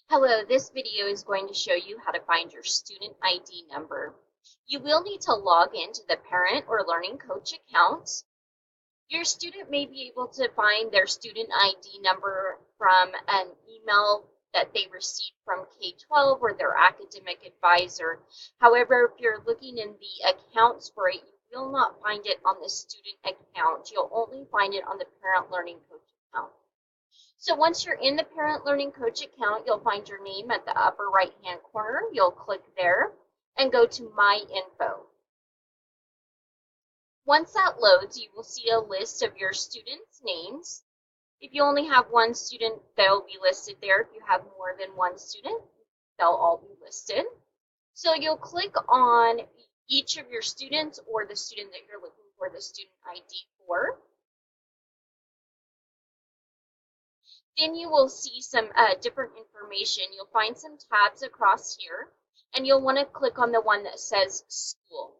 Hello, this video is going to show you how to find your student ID number. You will need to log into the parent or learning coach account. Your student may be able to find their student ID number from an email that they received from K-12 or their academic advisor. However, if you're looking in the accounts for it, you will not find it on the student account. You'll only find it on the parent learning coach account. So once you're in the Parent Learning Coach account, you'll find your name at the upper right-hand corner. You'll click there and go to My Info. Once that loads, you will see a list of your students' names. If you only have one student, they'll be listed there. If you have more than one student, they'll all be listed. So you'll click on each of your students or the student that you're looking for the student ID for. Then you will see some different information. You'll find some tabs across here, and you'll want to click on the one that says School.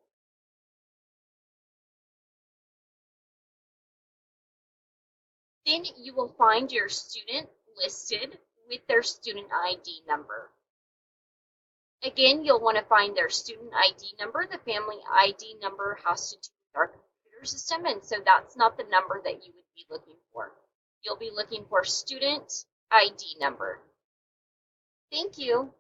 Then you will find your student listed with their student ID number. Again, you'll want to find their student ID number. The family ID number has to do with our computer system, and so that's not the number that you would be looking for. You'll be looking for student ID number. Thank you.